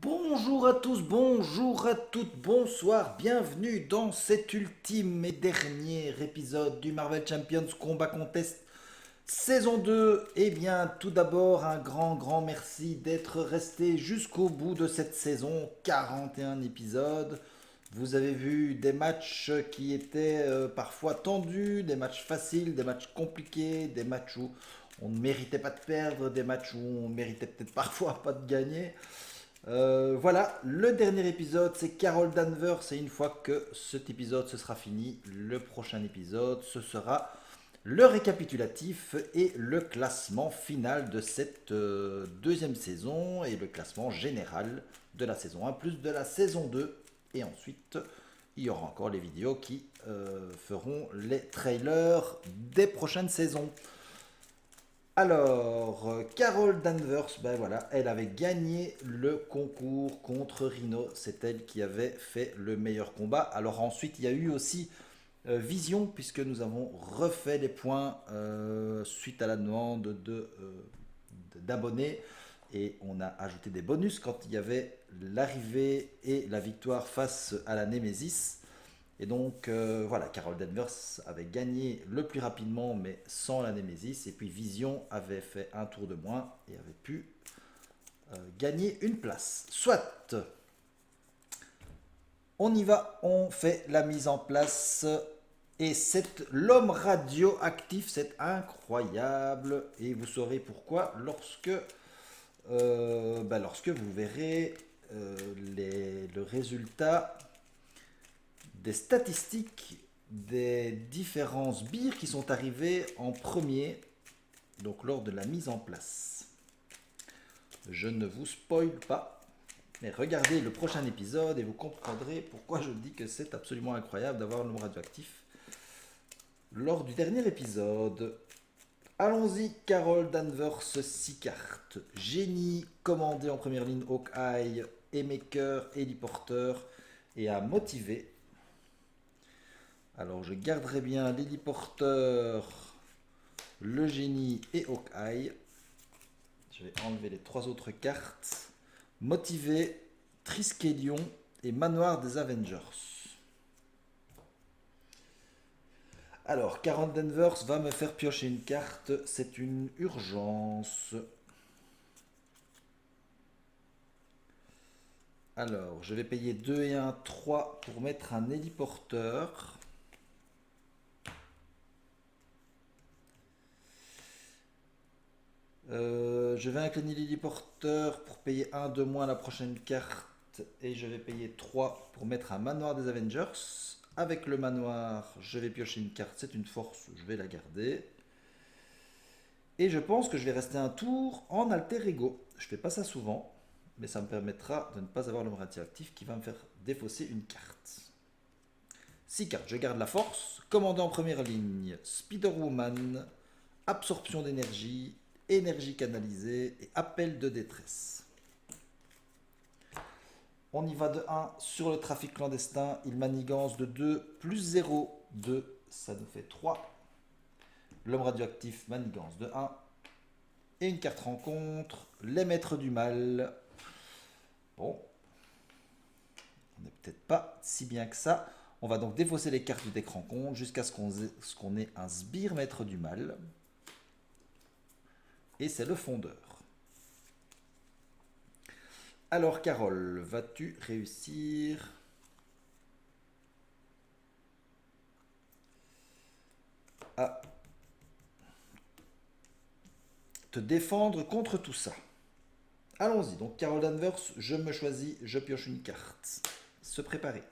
Bonjour à tous, bonjour à toutes, bonsoir, bienvenue dans cet ultime et dernier épisode du Marvel Champions Combat Contest saison 2. Eh bien, tout d'abord, un grand merci d'être resté jusqu'au bout de cette saison, 41 épisodes. Vous avez vu des matchs qui étaient parfois tendus, des matchs faciles, des matchs compliqués, des matchs où on ne méritait pas de perdre, des matchs où on méritait peut-être parfois pas de gagner. Voilà, le dernier épisode, c'est Carol Danvers. Et une fois que cet épisode se sera fini, le prochain épisode, ce sera le récapitulatif et le classement final de cette deuxième saison et le classement général de la saison 1 plus de la saison 2. Et ensuite, il y aura encore les vidéos qui feront les trailers des prochaines saisons. Alors, Carol Danvers, ben voilà, elle avait gagné le concours contre Rhino. C'est elle qui avait fait le meilleur combat. Alors ensuite, il y a eu aussi Vision, puisque nous avons refait les points suite à la demande d'abonnés. Et on a ajouté des bonus quand il y avait l'arrivée et la victoire face à la Némésis. Et donc, voilà, Carol Danvers avait gagné le plus rapidement, mais sans la Némésis. Et puis Vision avait fait un tour de moins et avait pu gagner une place. Soit, on y va, on fait la mise en place. Et c'est l'homme radioactif, c'est incroyable. Et vous saurez pourquoi lorsque vous verrez le résultat des statistiques des différents sbires qui sont arrivés en premier, donc lors de la mise en place. Je ne vous spoil pas, mais regardez le prochain épisode et vous comprendrez pourquoi je dis que c'est absolument incroyable d'avoir l'homme radioactif lors du dernier épisode. Allons-y, Carol Danvers, 6 cartes. Génie, commandé en première ligne, Hawkeye, Maker, Héliporteur et à motiver. Alors je garderai bien l'héliporteur, le génie et Hawkeye. Je vais enlever les trois autres cartes. Motivé, Triskelion et Manoir des Avengers. Alors, Karen Danvers va me faire piocher une carte. C'est une urgence. Alors, je vais payer 2 et 1, 3 pour mettre un héliporteur. Je vais incliner l'héliporteur pour payer 1 de moins la prochaine carte. Et je vais payer 3 pour mettre un manoir des Avengers. Avec le manoir, je vais piocher une carte. C'est une force, je vais la garder. Et je pense que je vais rester un tour en alter ego. Je fais pas ça souvent, mais ça me permettra de ne pas avoir le radioactif qui va me faire défausser une carte. 6 cartes, je garde la force. Commandant en première ligne, Spider-Woman, absorption d'énergie, énergie canalisée et appel de détresse. On y va de 1 sur le trafic clandestin. Il manigance de 2 plus 0, 2, ça nous fait 3. L'homme radioactif manigance de 1. Et une carte rencontre, les maîtres du mal. Bon, on n'est peut-être pas si bien que ça. On va donc défausser les cartes du deck rencontre jusqu'à ce qu'on ait un sbire maître du mal. Et c'est le fondeur. Alors Carole, vas-tu réussir à te défendre contre tout ça? Allons-y, donc Carol Danvers, je me choisis, je pioche une carte. Se préparer.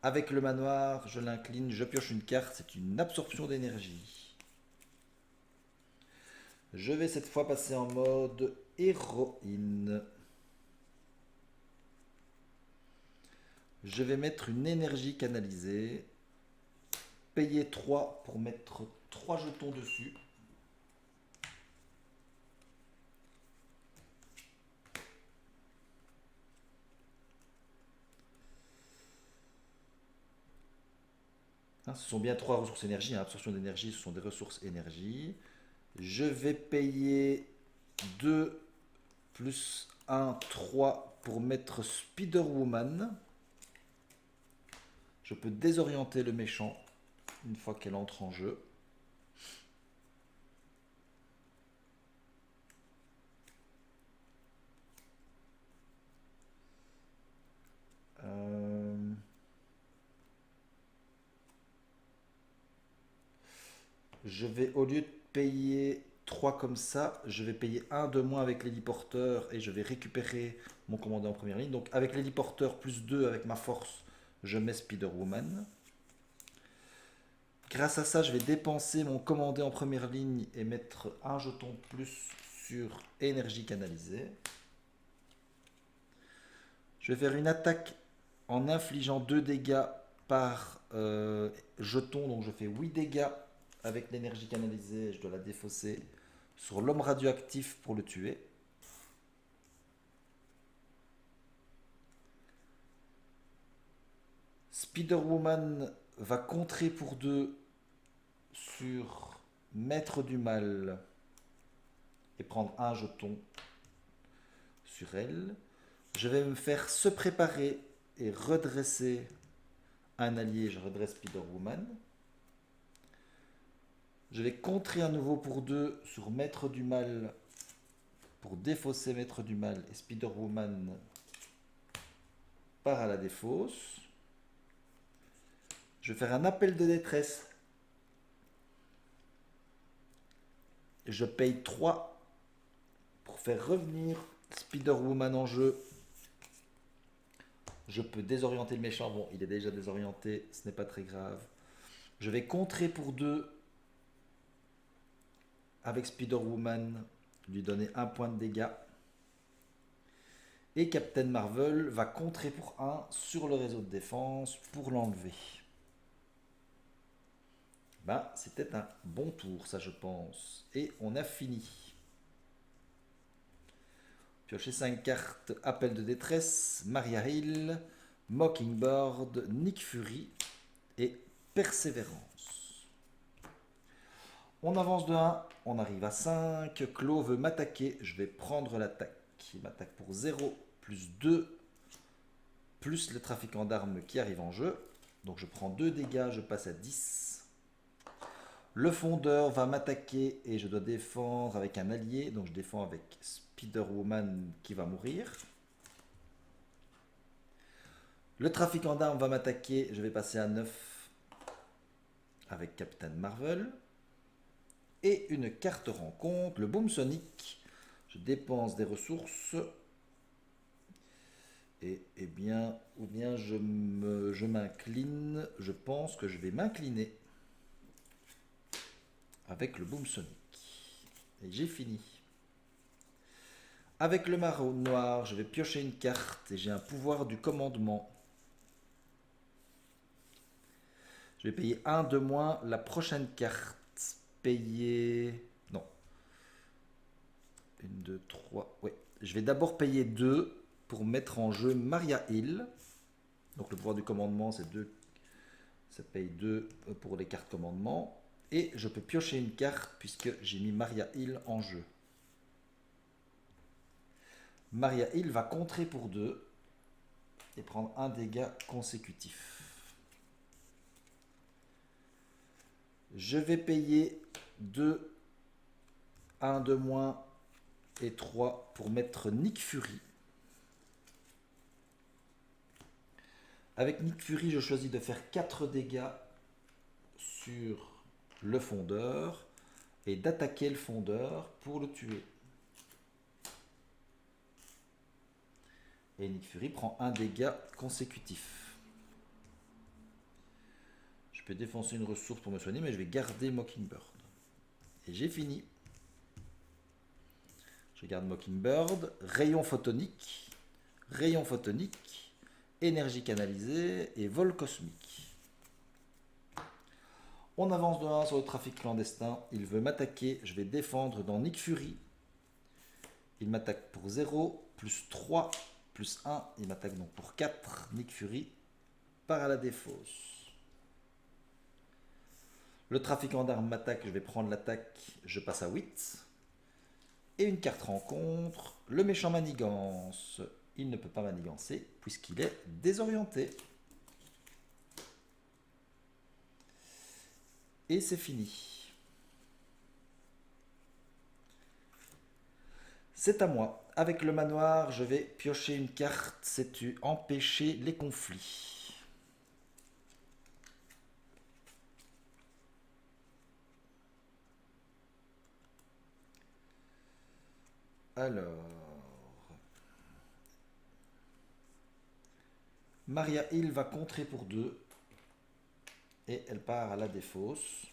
Avec le manoir, je l'incline, je pioche une carte, c'est une absorption d'énergie. Je vais cette fois passer en mode héroïne. Je vais mettre une énergie canalisée. Payer 3 pour mettre 3 jetons dessus. Hein, ce sont bien 3 ressources énergie. Hein, absorption d'énergie, ce sont des ressources énergie. Je vais payer 2 plus 1, 3 pour mettre Spider-Woman. Je peux désorienter le méchant une fois qu'elle entre en jeu. Je vais, au lieu de payer 3 comme ça, je vais payer un de moins avec l'héliporteur et je vais récupérer mon commandant en première ligne. Donc avec l'héliporteur plus 2 avec ma force, je mets Spider-Woman. Grâce à ça, je vais dépenser mon commandé en première ligne et mettre un jeton plus sur énergie canalisée. Je vais faire une attaque en infligeant 2 dégâts par jeton. Donc je fais 8 dégâts avec l'énergie canalisée. Je dois la défausser sur l'homme radioactif pour le tuer. Spider-Woman va contrer pour 2 sur Maître du Mal et prendre un jeton sur elle. Je vais me faire se préparer et redresser un allié. Je redresse Spider-Woman. Je vais contrer à nouveau pour 2 sur Maître du Mal pour défausser Maître du Mal et Spider-Woman part à la défausse. Je vais faire un appel de détresse. Je paye 3 pour faire revenir Spider-Woman en jeu. Je peux désorienter le méchant. Bon, il est déjà désorienté, ce n'est pas très grave. Je vais contrer pour 2 avec Spider-Woman, lui donner 1 point de dégâts. Et Captain Marvel va contrer pour 1 sur le réseau de défense pour l'enlever. Ben, c'était un bon tour, ça je pense. Et on a fini. Piocher 5 cartes, appel de détresse, Maria Hill, Mockingbird, Nick Fury et Persévérance. On avance de 1, on arrive à 5. Claude veut m'attaquer, je vais prendre l'attaque. Il m'attaque pour 0, plus 2, plus le trafiquant d'armes qui arrive en jeu. Donc je prends 2 dégâts, je passe à 10. Le fondeur va m'attaquer et je dois défendre avec un allié. Donc je défends avec Spider-Woman qui va mourir. Le trafiquant d'armes va m'attaquer, je vais passer à 9 avec Captain Marvel. Et une carte rencontre, le Boom Sonic. Je dépense des ressources. Et bien, ou bien je m'incline. Je pense que je vais m'incliner avec le Boom Sonic. Et j'ai fini. Avec le marron noir, je vais piocher une carte et j'ai un pouvoir du commandement. Je vais payer 1 de moins la prochaine carte. Payer... Non. 1, 2, 3... Ouais. Je vais d'abord payer 2 pour mettre en jeu Maria Hill. Donc le pouvoir du commandement, c'est 2. Ça paye 2 pour les cartes commandement. Et je peux piocher une carte puisque j'ai mis Maria Hill en jeu. Maria Hill va contrer pour 2 et prendre un dégât consécutif. Je vais payer 2, 1 de moins et 3 pour mettre Nick Fury. Avec Nick Fury, je choisis de faire 4 dégâts sur le fondeur et d'attaquer le fondeur pour le tuer. Et Nick Fury prend un dégât consécutif. Je peux défoncer une ressource pour me soigner, mais je vais garder Mockingbird. Et j'ai fini. Je garde Mockingbird, rayon photonique, énergie canalisée et vol cosmique. On avance de 1 sur le trafic clandestin. Il veut m'attaquer. Je vais défendre dans Nick Fury. Il m'attaque pour 0, plus 3, plus 1. Il m'attaque donc pour 4. Nick Fury part à la défausse. Le trafiquant d'armes m'attaque. Je vais prendre l'attaque. Je passe à 8. Et une carte rencontre. Le méchant manigance. il ne peut pas manigancer puisqu'il est désorienté. Et c'est fini. C'est à moi. Avec le manoir, je vais piocher une carte. Sais-tu empêcher les conflits? Alors, Maria Hill va contrer pour 2 et elle part à la défausse.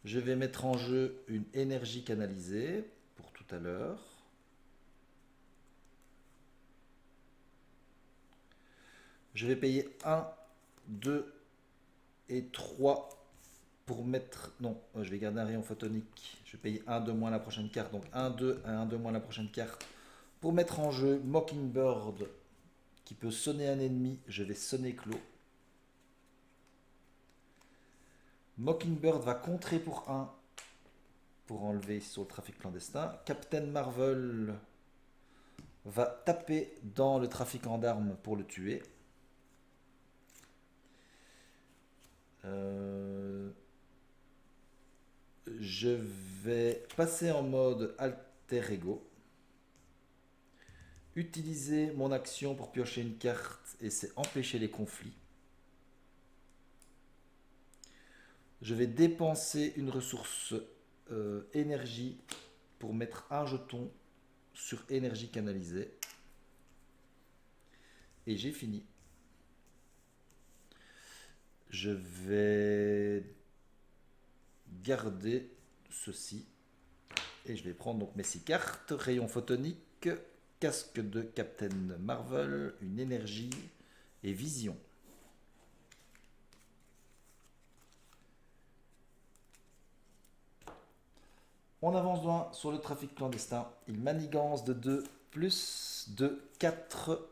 Je vais mettre en jeu une énergie canalisée pour tout à l'heure. Je vais payer 1, 2 et 3 pour mettre... Non, je vais garder un rayon photonique. Je vais payer 1 de moins la prochaine carte. Donc 1, 2, 1 de moins la prochaine carte. Pour mettre en jeu Mockingbird qui peut sonner un ennemi, je vais sonner Clos. Mockingbird va contrer pour 1 pour enlever sur le trafic clandestin. Captain Marvel va taper dans le trafiquant d'armes pour le tuer. Je vais passer en mode alter ego. Utiliser mon action pour piocher une carte et c'est empêcher les conflits. Je vais dépenser une ressource énergie pour mettre un jeton sur énergie canalisée. Et j'ai fini. Je vais garder ceci. Et je vais prendre donc mes 6 cartes. Rayon photonique, casque de Captain Marvel, une énergie et vision. On avance loin sur le trafic clandestin. Il manigance de 2 plus de 4.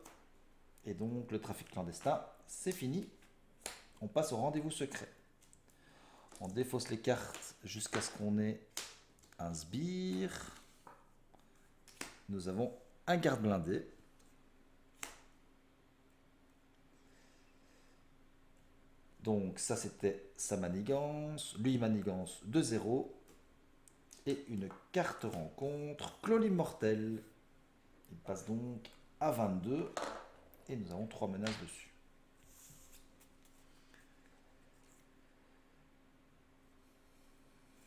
Et donc le trafic clandestin, c'est fini. On passe au rendez-vous secret. On défausse les cartes jusqu'à ce qu'on ait un sbire. Nous avons un garde blindé. Donc ça c'était sa manigance. Lui il manigance de 0. Et une carte rencontre, Clos l'immortel. Il passe donc à 22. Et nous avons 3 menaces dessus.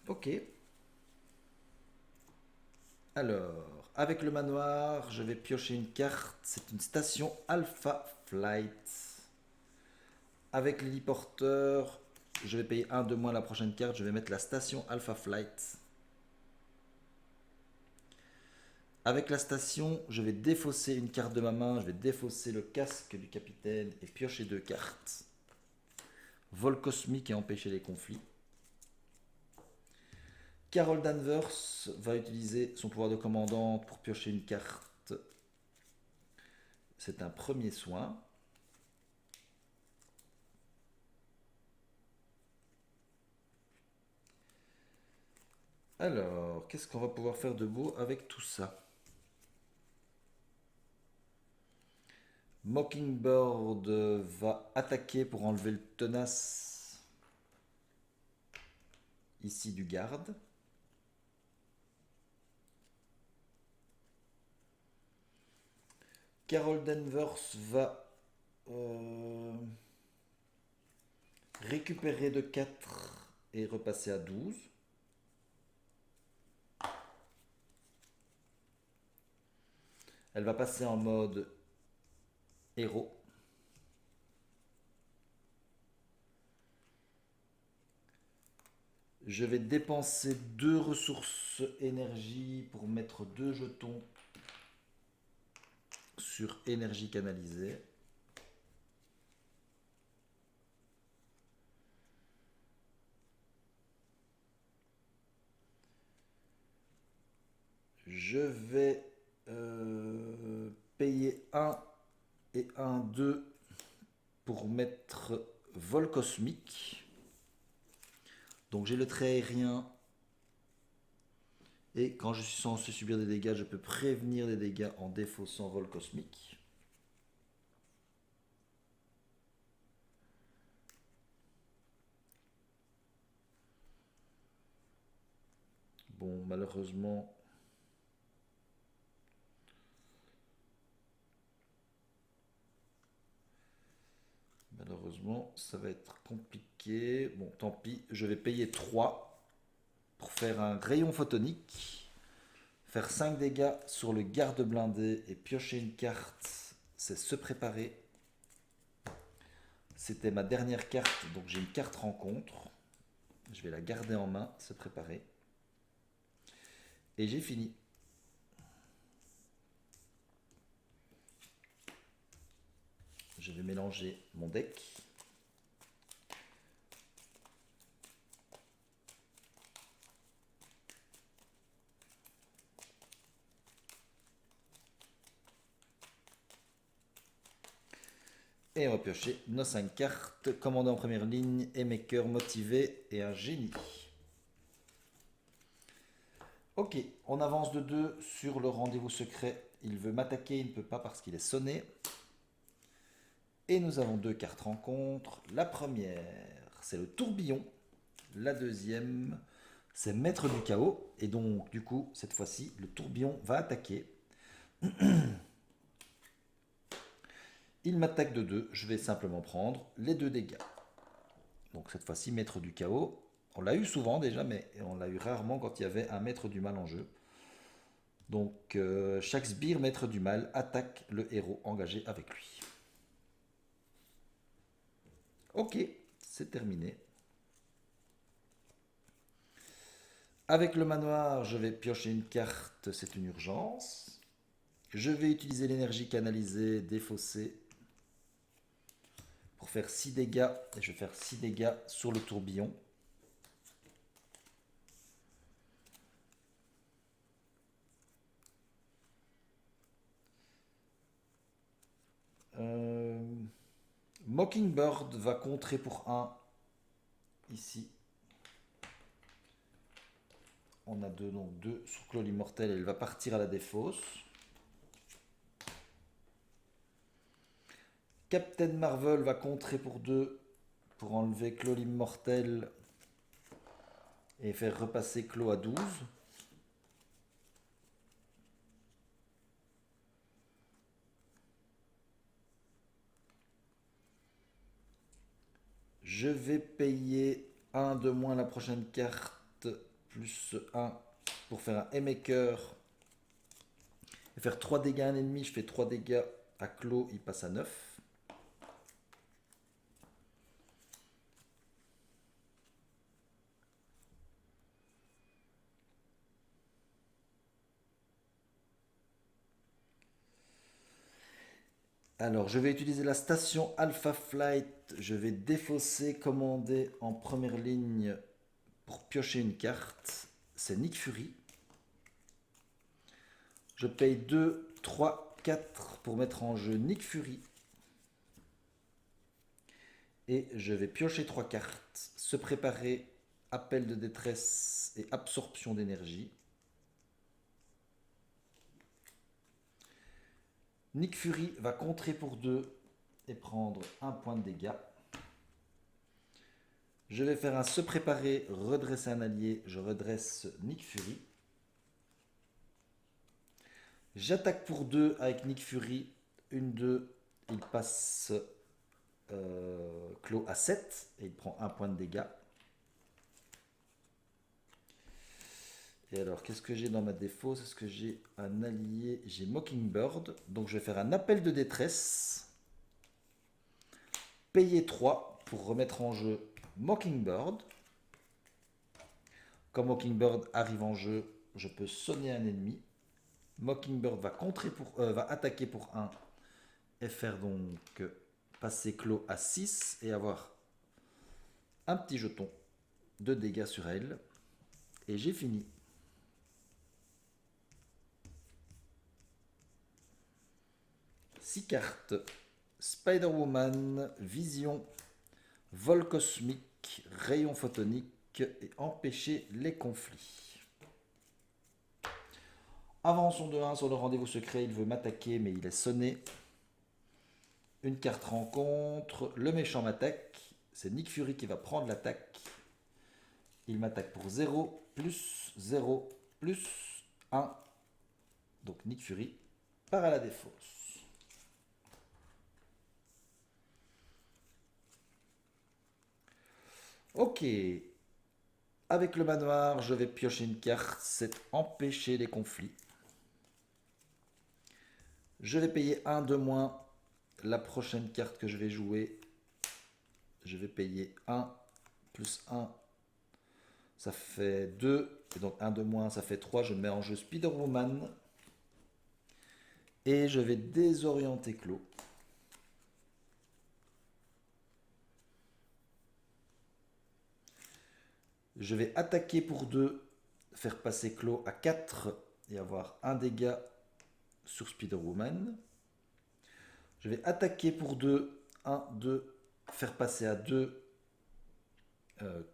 Ok. Alors, avec le manoir, je vais piocher une carte. C'est une station Alpha Flight. Avec l'héliporteur, je vais payer 1 de moins la prochaine carte. Je vais mettre la station Alpha Flight. Avec la station, je vais défausser une carte de ma main. Je vais défausser le casque du capitaine et piocher 2 cartes. Vol cosmique et empêcher les conflits. Carol Danvers va utiliser son pouvoir de commandante pour piocher une carte. C'est un premier soin. Alors, qu'est-ce qu'on va pouvoir faire de beau avec tout ça? Mockingbird va attaquer pour enlever le tenace ici du garde. Carol Danvers va récupérer de 4 et repasser à 12. Elle va passer en mode héros. Je vais dépenser 2 ressources énergie pour mettre 2 jetons sur énergie canalisée. Je vais payer 1 et 1, 2 pour mettre vol cosmique. Donc j'ai le trait aérien Et quand je suis censé subir des dégâts, je peux prévenir des dégâts en défaussant vol cosmique. Bon, malheureusement, ça va être compliqué. Bon, tant pis, je vais payer 3 pour faire un rayon photonique. Faire 5 dégâts sur le garde blindé et piocher une carte, c'est se préparer. C'était ma dernière carte, donc j'ai une carte rencontre. Je vais la garder en main, se préparer. Et j'ai fini. Je vais mélanger mon deck. Et on va piocher nos 5 cartes. Commandant en première ligne, Maker motivé et un génie. Ok, on avance de 2 sur le rendez-vous secret. Il veut m'attaquer, il ne peut pas parce qu'il est sonné. Et nous avons 2 cartes rencontres. La première, c'est le tourbillon. La deuxième, c'est maître du chaos. Et donc, du coup, cette fois-ci, le tourbillon va attaquer. Il m'attaque de 2. Je vais simplement prendre les 2 dégâts. Donc, cette fois-ci, maître du chaos. On l'a eu souvent déjà, mais on l'a eu rarement quand il y avait un maître du mal en jeu. Donc, chaque sbire maître du mal attaque le héros engagé avec lui. Ok, c'est terminé. Avec le manoir, je vais piocher une carte, c'est une urgence. Je vais utiliser l'énergie canalisée, défaussée, pour faire 6 dégâts. Et je vais faire 6 dégâts sur le tourbillon. Mockingbird va contrer pour 1 ici. On a 2, donc 2 sur Claw l'immortel. Elle va partir à la défausse. Captain Marvel va contrer pour 2 pour enlever Claw l'immortel et faire repasser Claw à 12. Je vais payer 1 de moins la prochaine carte, plus 1 pour faire un Maker. Et faire 3 dégâts à un ennemi, je fais 3 dégâts à Claw, il passe à 9. Alors, je vais utiliser la station Alpha Flight. Je vais défausser, commander en première ligne pour piocher une carte. C'est Nick Fury. Je paye 2, 3, 4 pour mettre en jeu Nick Fury. Et je vais piocher 3 cartes. Se préparer, appel de détresse et absorption d'énergie. Nick Fury va contrer pour 2 et prendre 1 point de dégâts. Je vais faire un se préparer, redresser un allié. Je redresse Nick Fury. J'attaque pour 2 avec Nick Fury. 1, 2. Il passe Claw à 7 et il prend 1 point de dégâts. Et alors, qu'est-ce que j'ai dans ma défausse? Est-ce que j'ai un allié? J'ai Mockingbird. Donc, je vais faire un appel de détresse. Payer 3 pour remettre en jeu Mockingbird. Quand Mockingbird arrive en jeu, je peux sonner un ennemi. Mockingbird va attaquer pour 1 et faire donc passer Claw à 6 et avoir un petit jeton de dégâts sur elle. Et j'ai fini. Six cartes. Spider-Woman, Vision, Vol cosmique, Rayon photonique et empêcher les conflits. Avançons de 1 sur le rendez-vous secret. Il veut m'attaquer, mais il est sonné. Une carte rencontre. Le méchant m'attaque. C'est Nick Fury qui va prendre l'attaque. Il m'attaque pour 0, plus 0, plus 1. Donc Nick Fury part à la défausse. Ok. Avec le manoir, je vais piocher une carte. C'est empêcher les conflits. Je vais payer 1 de moins. La prochaine carte que je vais jouer, je vais payer 1 plus 1. Ça fait 2. Et donc 1 de moins, ça fait 3. Je mets en jeu Spider-Woman. Et je vais désorienter Clos. Je vais attaquer pour 2, faire passer Clos à 4 et avoir un dégât sur Spider-Woman. Je vais attaquer pour 2, 1, 2, faire passer à 2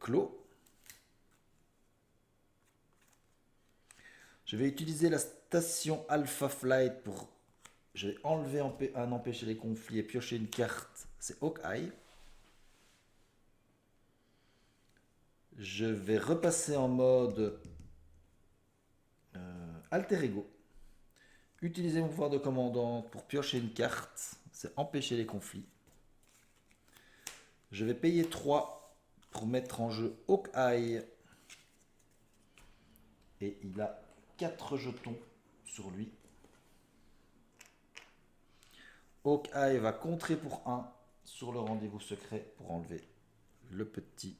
Clos. Je vais utiliser la station Alpha Flight pour... Je vais enlever un empêcher les conflits et piocher une carte. C'est Hawkeye. Je vais repasser en mode Alter Ego. Utiliser mon pouvoir de commandante pour piocher une carte. C'est empêcher les conflits. Je vais payer 3 pour mettre en jeu Hawkeye. Et il a 4 jetons sur lui. Hawkeye va contrer pour 1 sur le rendez-vous secret pour enlever le petit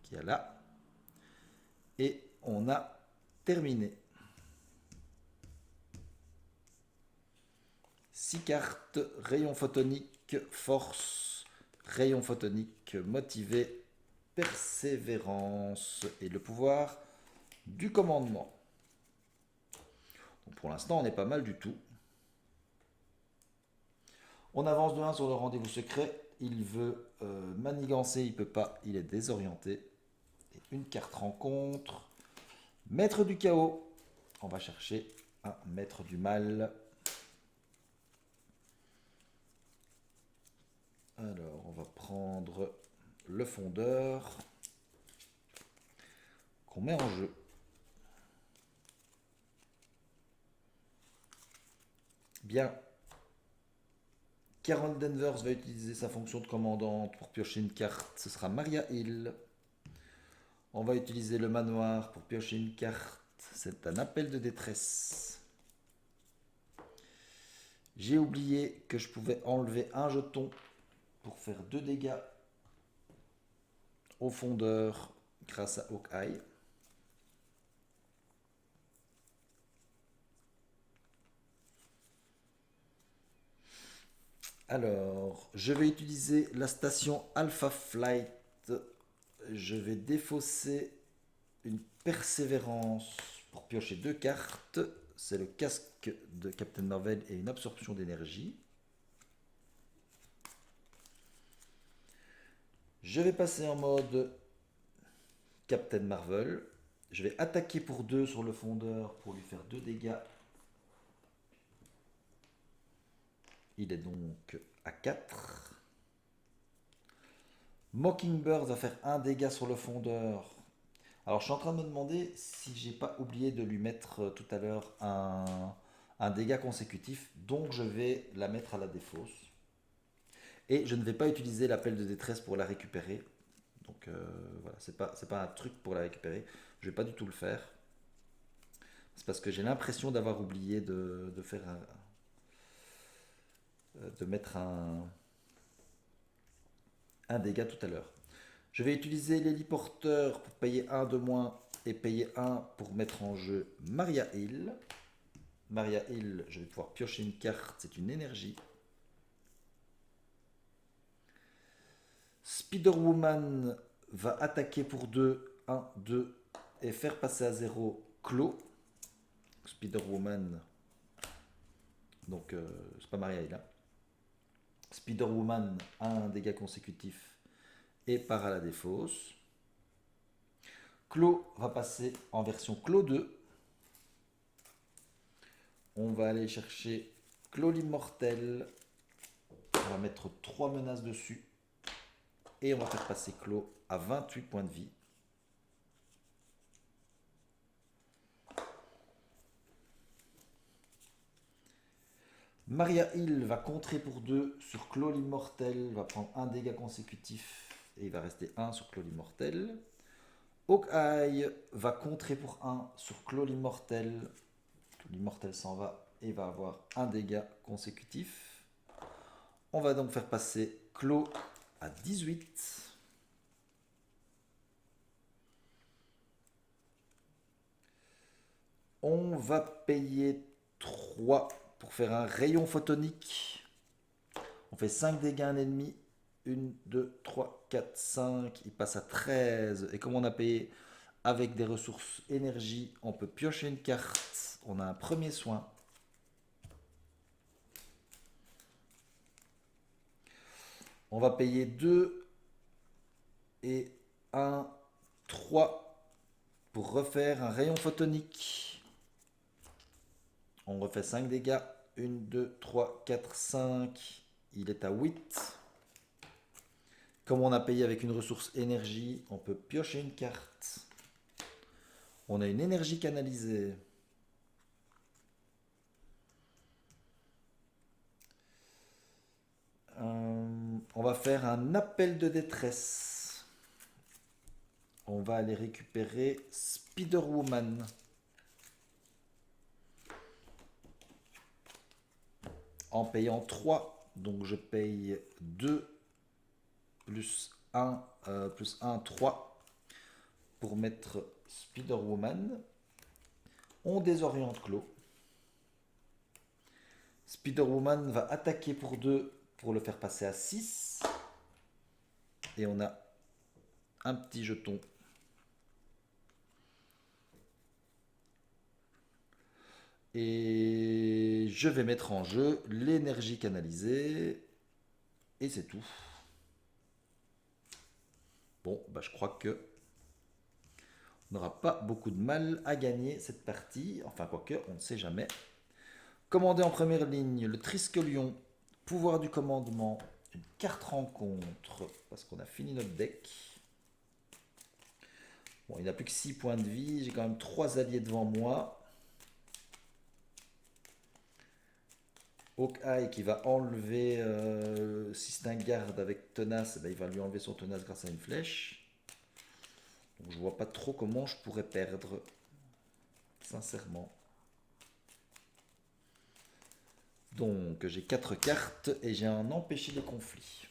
qui est là. Et on a terminé. 6 cartes, rayon photonique, force, rayon photonique, motivé, persévérance et le pouvoir du commandement. Donc pour l'instant, on n'est pas mal du tout. On avance de 1 sur le rendez-vous secret. Il veut manigancer, il ne peut pas, il est désorienté. Et une carte rencontre. Maître du chaos. On va chercher un maître du mal. Alors, on va prendre le fondeur qu'on met en jeu. Bien. Carol Danvers va utiliser sa fonction de commandante pour piocher une carte. Ce sera Maria Hill. On va utiliser le manoir pour piocher une carte. C'est un appel de détresse. J'ai oublié que je pouvais enlever un jeton pour faire 2 dégâts au fondeur grâce à Hawkeye. Alors, je vais utiliser la station Alpha Flight. Je vais défausser une persévérance pour piocher 2 cartes. C'est le casque de Captain Marvel et une absorption d'énergie. Je vais passer en mode Captain Marvel. Je vais attaquer pour 2 sur le fondeur pour lui faire 2 dégâts. Il est donc à 4. Mockingbird va faire 1 dégât sur le fondeur. Alors je suis en train de me demander si j'ai pas oublié de lui mettre tout à l'heure un dégât consécutif. Donc je vais la mettre à la défausse. Et je ne vais pas utiliser l'appel de détresse pour la récupérer. Donc voilà, c'est pas un truc pour la récupérer. Je vais pas du tout le faire. C'est parce que j'ai l'impression d'avoir oublié de faire de mettre un dégât tout à l'heure. Je vais utiliser l'héliporteur pour payer 1 de moins et payer 1 pour mettre en jeu Maria Hill. Maria Hill, je vais pouvoir piocher une carte, c'est une énergie. Spider-Woman va attaquer pour 2, 1, 2 et faire passer à 0 Clos. Spider-Woman, donc c'est pas Maria Hill. Hein. Spider-Woman a un dégât consécutif et part à la défausse. Clos va passer en version Clos 2. On va aller chercher Claw l'immortel. On va mettre 3 menaces dessus. Et on va faire passer Claw à 28 points de vie. Maria Hill va contrer pour 2 sur Claw l'immortel. Va prendre un dégât consécutif. Et il va rester 1 sur Claw l'immortel. Hawkeye va contrer pour 1 sur Claw l'immortel. L'immortel s'en va et va avoir un dégât consécutif. On va donc faire passer Claw à 18. On va payer 3 pour faire un rayon photonique. On fait 5 dégâts à un ennemi. 1, 2, 3, 4, 5. Il passe à 13. Et comme on a payé avec des ressources énergie, on peut piocher une carte. On a un premier soin. On va payer 2 et 1, 3 pour refaire un rayon photonique. On refait 5 dégâts. 1, 2, 3, 4, 5. Il est à 8. Comme on a payé avec une ressource énergie, on peut piocher une carte. On a une énergie canalisée. On va faire un appel de détresse. On va aller récupérer Spider-Woman. En payant 3, donc je paye 2 plus 1, 3 pour mettre Spider-Woman. On désoriente Claw. Spider-Woman va attaquer pour 2 pour le faire passer à 6. Et on a un petit jeton. Et je vais mettre en jeu l'énergie canalisée. Et c'est tout. Bon, bah je crois que on n'aura pas beaucoup de mal à gagner cette partie. Enfin, quoique, on ne sait jamais. Commandé en première ligne, le Triskelion. Pouvoir du commandement. Une carte rencontre. Parce qu'on a fini notre deck. Bon, il n'a plus que 6 points de vie. J'ai quand même 3 alliés devant moi. Hawkeye qui va enlever, si c'est un garde avec tenace, ben il va lui enlever son tenace grâce à une flèche. Donc je vois pas trop comment je pourrais perdre, sincèrement. Donc j'ai 4 cartes et j'ai un empêché les conflits.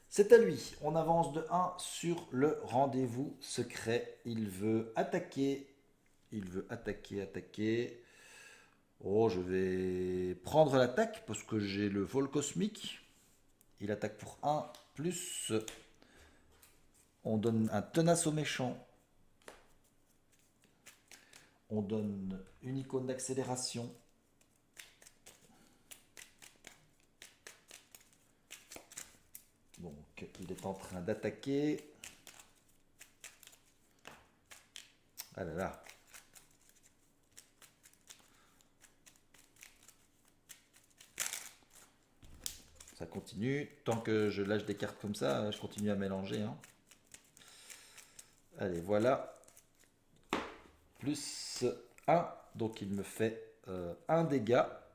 C'est à lui, on avance de 1 sur le rendez-vous secret. Il veut attaquer. Attaquer. Oh, je vais prendre l'attaque parce que j'ai le vol cosmique. Il attaque pour 1 plus. On donne un tenace au méchant. On donne une icône d'accélération. Donc, il est en train d'attaquer. Ah là là. Ça continue. Tant que je lâche des cartes comme ça, je continue à mélanger. Hein. Allez, voilà. Plus 1. Donc, il me fait 1 dégât.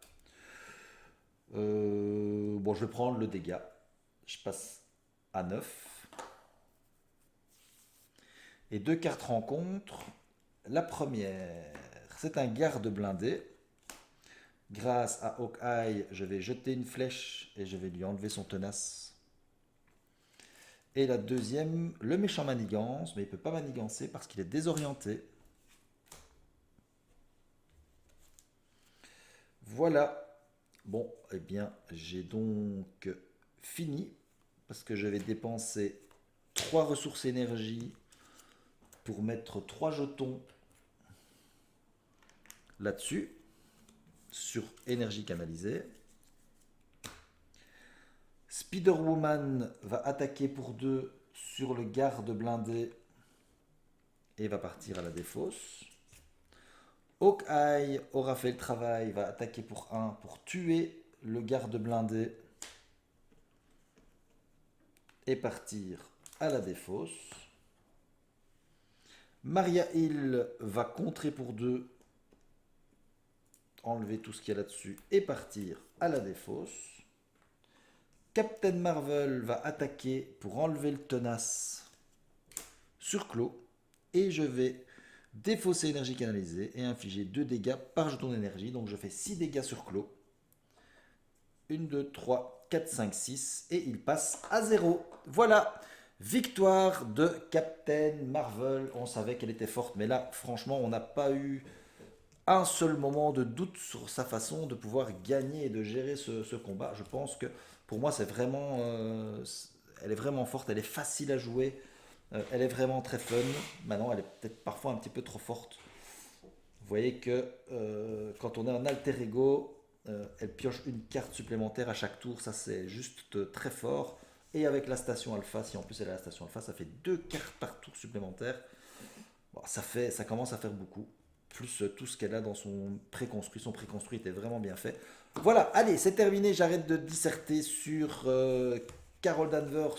Bon, je vais prendre le dégât. Je passe à 9. Et 2 cartes rencontre. La première, c'est un garde blindé. Grâce à Hawkeye, je vais jeter une flèche et je vais lui enlever son tenace. Et la deuxième, le méchant manigance, mais il ne peut pas manigancer parce qu'il est désorienté. Voilà. Bon, eh bien, j'ai donc fini parce que je vais dépenser 3 ressources énergie pour mettre 3 jetons là-dessus, sur énergie canalisée. Spider-Woman va attaquer pour 2 sur le garde blindé et va partir à la défausse. Hawkeye aura fait le travail, va attaquer pour un pour tuer le garde blindé et partir à la défausse. Maria Hill va contrer pour 2, enlever tout ce qu'il y a là-dessus et partir à la défausse. Captain Marvel va attaquer pour enlever le tenace sur Clos. Et je vais défausser énergie canalisée et infliger 2 dégâts par jeton d'énergie. Donc je fais 6 dégâts sur Clos. 1, 2, 3, 4, 5, 6. Et il passe à 0. Voilà. Victoire de Captain Marvel. On savait qu'elle était forte. Mais là, franchement, on n'a pas eu un seul moment de doute sur sa façon de pouvoir gagner et de gérer ce combat. Je pense que pour moi, c'est vraiment, elle est vraiment forte, elle est facile à jouer, elle est vraiment très fun. Maintenant, elle est peut-être parfois un petit peu trop forte. Vous voyez que quand on est en alter ego, elle pioche une carte supplémentaire à chaque tour. Ça, c'est juste très fort. Et avec la station alpha, si en plus elle a la station alpha, ça fait 2 cartes par tour supplémentaire. Bon, ça commence à faire beaucoup. Plus tout ce qu'elle a dans son préconstruit. Son préconstruit était vraiment bien fait. Voilà, allez, c'est terminé. J'arrête de disserter sur Carol Danvers,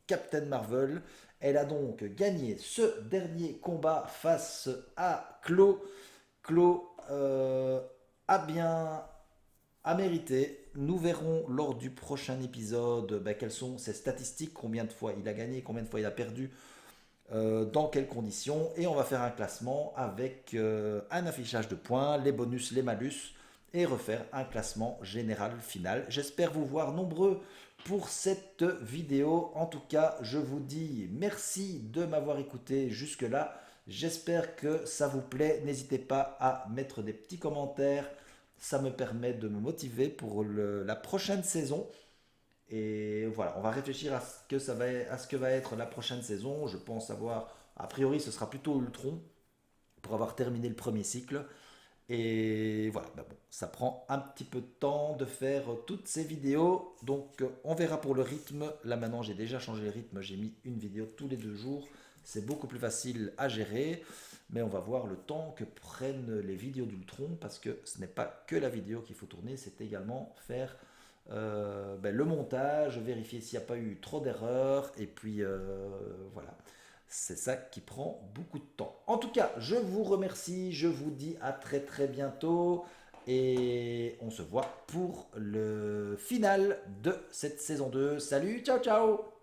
Captain Marvel. Elle a donc gagné ce dernier combat face à Clos. Clos a mérité. Nous verrons lors du prochain épisode quelles sont ses statistiques, combien de fois il a gagné, combien de fois il a perdu, dans quelles conditions. Et on va faire un classement avec un affichage de points, les bonus, les malus, et refaire un classement général final. J'espère vous voir nombreux pour cette vidéo. En tout cas, je vous dis merci de m'avoir écouté jusque-là. J'espère que ça vous plaît. N'hésitez pas à mettre des petits commentaires. Ça me permet de me motiver pour la prochaine saison. Et voilà, on va réfléchir à ce que va être la prochaine saison. Je pense avoir, a priori, ce sera plutôt Ultron pour avoir terminé le premier cycle. Et voilà, bon, ça prend un petit peu de temps de faire toutes ces vidéos. Donc on verra pour le rythme. Là maintenant, j'ai déjà changé le rythme. J'ai mis une vidéo tous les 2 jours. C'est beaucoup plus facile à gérer. Mais on va voir le temps que prennent les vidéos d'Ultron. Parce que ce n'est pas que la vidéo qu'il faut tourner. C'est également faire le montage, vérifier s'il n'y a pas eu trop d'erreurs, et puis voilà, c'est ça qui prend beaucoup de temps. En tout cas, je vous remercie, je vous dis à très très bientôt, et on se voit pour le final de cette saison 2. Salut, ciao ciao!